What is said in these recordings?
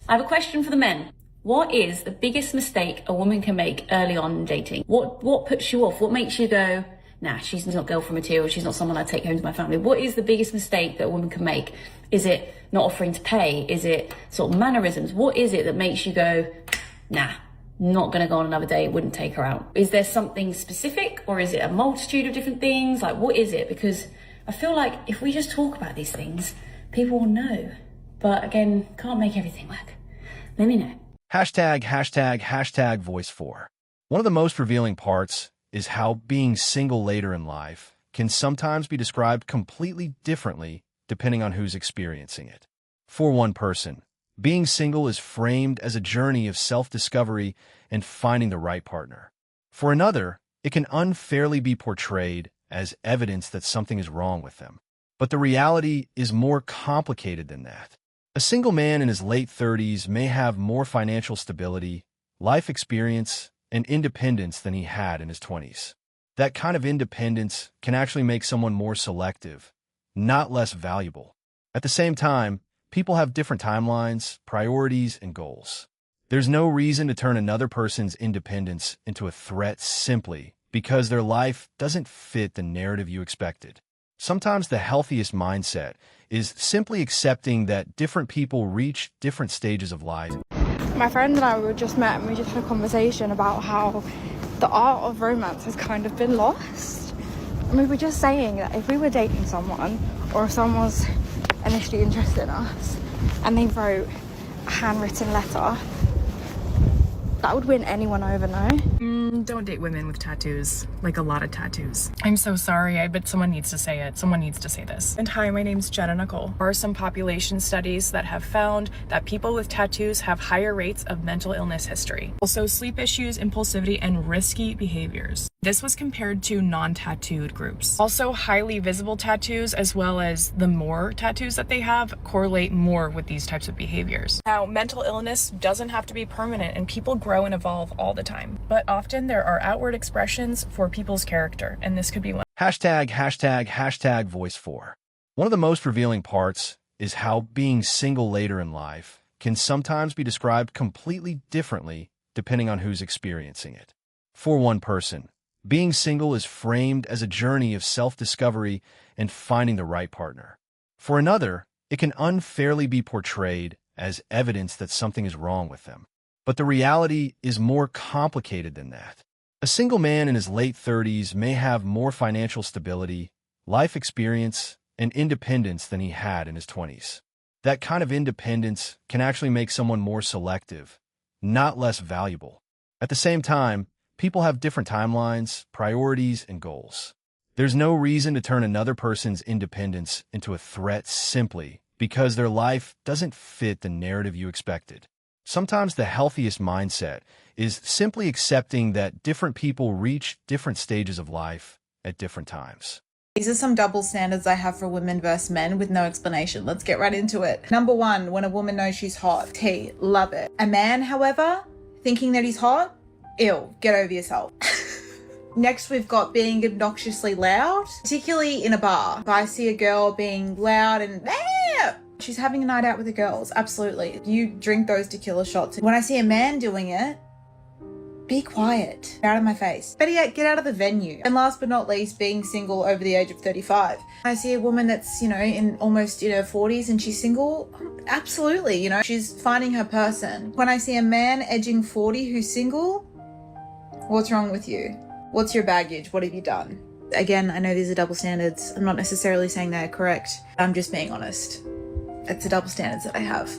I have a question for the men. What is the biggest mistake a woman can make early on in dating? What puts you off? What makes you go, nah, she's not girlfriend material, she's not someone I'd take home to my family? What is the biggest mistake that a woman can make? Is it not offering to pay? Is it sort of mannerisms? What is it that makes you go, nah, not gonna go on another date, wouldn't take her out? Is there something specific, or is it a multitude of different things? Like, what is it? Because I feel like if we just talk about these things, people will know. But again, can't make everything work. Let me know. Hashtag voice 4. One of the most revealing parts is how being single later in life can sometimes be described completely differently depending on who's experiencing it. For one person, being single is framed as a journey of self-discovery and finding the right partner. For another, it can unfairly be portrayed as evidence that something is wrong with them. But the reality is more complicated than that. A single man in his late 30s may have more financial stability, life experience, and independence than he had in his 20s. That kind of independence can actually make someone more selective, not less valuable. At the same time, people have different timelines, priorities, and goals. There's no reason to turn another person's independence into a threat simply because their life doesn't fit the narrative you expected. Sometimes the healthiest mindset is simply accepting that different people reach different stages of life. My friend and I were just met and we just had a conversation about how the art of romance has kind of been lost. And we were just saying that if we were dating someone, or if someone was initially interested in us and they wrote a handwritten letter, that would win anyone over, no? Don't date women with tattoos, like a lot of tattoos. I'm so sorry, but someone needs to say it. Someone needs to say this. And hi, my name's Jenna Nicole. There are some population studies that have found that people with tattoos have higher rates of mental illness history. Also, sleep issues, impulsivity, and risky behaviors. This was compared to non-tattooed groups. Also, highly visible tattoos, as well as the more tattoos that they have, correlate more with these types of behaviors. Now, mental illness doesn't have to be permanent, and people grow and evolve all the time. But often there are outward expressions for people's character, and this could be one. Hashtag voice 4. One of the most revealing parts is how being single later in life can sometimes be described completely differently depending on who's experiencing it. For one person, being single is framed as a journey of self-discovery and finding the right partner. For another, it can unfairly be portrayed as evidence that something is wrong with them. But the reality is more complicated than that. A single man in his late 30s may have more financial stability, life experience, and independence than he had in his 20s. That kind of independence can actually make someone more selective, not less valuable. At the same time, people have different timelines, priorities, and goals. There's no reason to turn another person's independence into a threat simply because their life doesn't fit the narrative you expected. Sometimes the healthiest mindset is simply accepting that different people reach different stages of life at different times. These are some double standards I have for women versus men with no explanation. Let's get right into it. Number one, when a woman knows she's hot, T, love it. A man, however, thinking that he's hot, ew, get over yourself. Next, we've got being obnoxiously loud, particularly in a bar. If I see a girl being loud and she's having a night out with the girls, absolutely. You drink those tequila shots. When I see a man doing it, be quiet. Out of my face. Better yet, get out of the venue. And last but not least, being single over the age of 35. I see a woman that's, in almost in her 40s and she's single, absolutely, she's finding her person. When I see a man edging 40 who's single, what's wrong with you? What's your baggage? What have you done? Again, I know these are double standards. I'm not necessarily saying they're correct. I'm just being honest. It's the double standards that I have.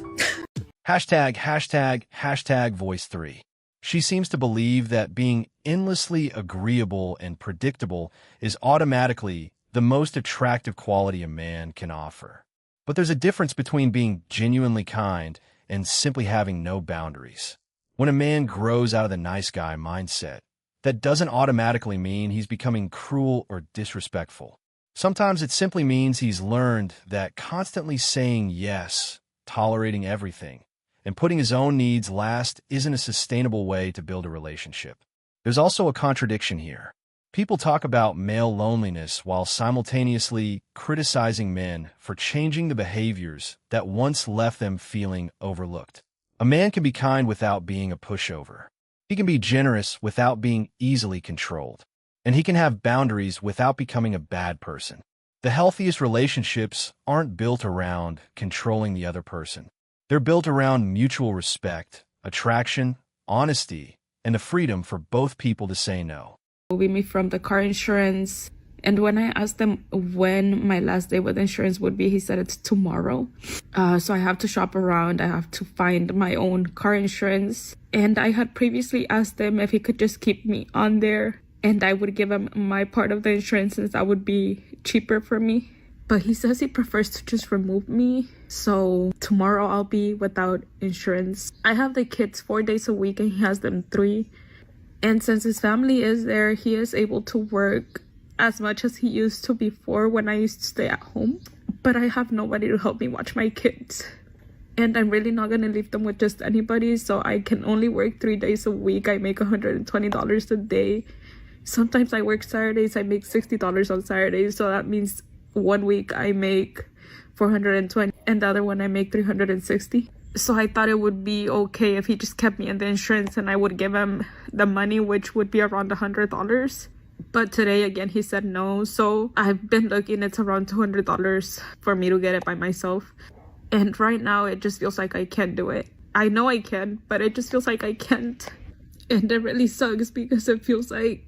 Hashtag voice 3. She seems to believe that being endlessly agreeable and predictable is automatically the most attractive quality a man can offer. But there's a difference between being genuinely kind and simply having no boundaries. When a man grows out of the nice guy mindset, that doesn't automatically mean he's becoming cruel or disrespectful. Sometimes it simply means he's learned that constantly saying yes, tolerating everything, and putting his own needs last isn't a sustainable way to build a relationship. There's also a contradiction here. People talk about male loneliness while simultaneously criticizing men for changing the behaviors that once left them feeling overlooked. A man can be kind without being a pushover. He can be generous without being easily controlled. And he can have boundaries without becoming a bad person. The healthiest relationships aren't built around controlling the other person. They're built around mutual respect, attraction, honesty, and the freedom for both people to say no. Moving me from the car insurance. And when I asked them when my last day with insurance would be, he said it's tomorrow. So I have to shop around. I have to find my own car insurance. And I had previously asked him if he could just keep me on there and I would give him my part of the insurance since that would be cheaper for me. But he says he prefers to just remove me. So tomorrow I'll be without insurance. I have the kids 4 days a week and he has them 3. And since his family is there, he is able to work as much as he used to before when I used to stay at home. But I have nobody to help me watch my kids. And I'm really not going to leave them with just anybody. So I can only work 3 days a week. I make $120 a day. Sometimes I work Saturdays. I make $60 on Saturdays. So that means 1 week I make $420 and the other one I make $360. So I thought it would be okay if he just kept me in the insurance and I would give him the money, which would be around $100. But today again he said no. So I've been looking, it's around $200 for me to get it by myself. And right now it just feels like I can't do it. I know I can, but it just feels like I can't. And it really sucks because it feels like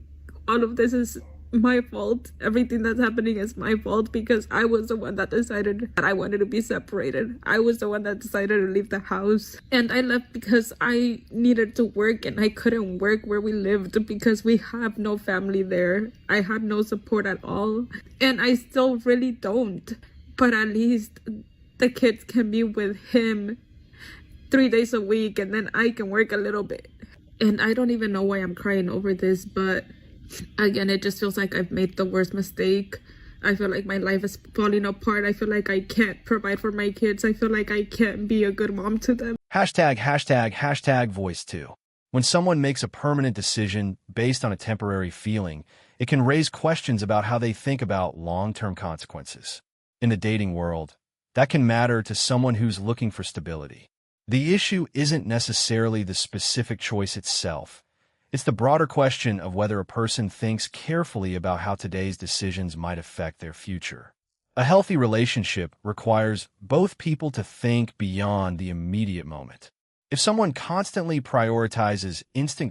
all of this is my fault. Everything that's happening is my fault because I was the one that decided that I wanted to be separated. I was the one that decided to leave the house. And I left because I needed to work and I couldn't work where we lived because we have no family there. I had no support at all. And I still really don't. But at least the kids can be with him 3 days a week and then I can work a little bit. And I don't even know why I'm crying over this, but again, it just feels like I've made the worst mistake. I feel like my life is falling apart. I feel like I can't provide for my kids. I feel like I can't be a good mom to them. Hashtag voice 2. When someone makes a permanent decision based on a temporary feeling, it can raise questions about how they think about long-term consequences. In the dating world, that can matter to someone who's looking for stability. The issue isn't necessarily the specific choice itself. It's the broader question of whether a person thinks carefully about how today's decisions might affect their future. A healthy relationship requires both people to think beyond the immediate moment. If someone constantly prioritizes instant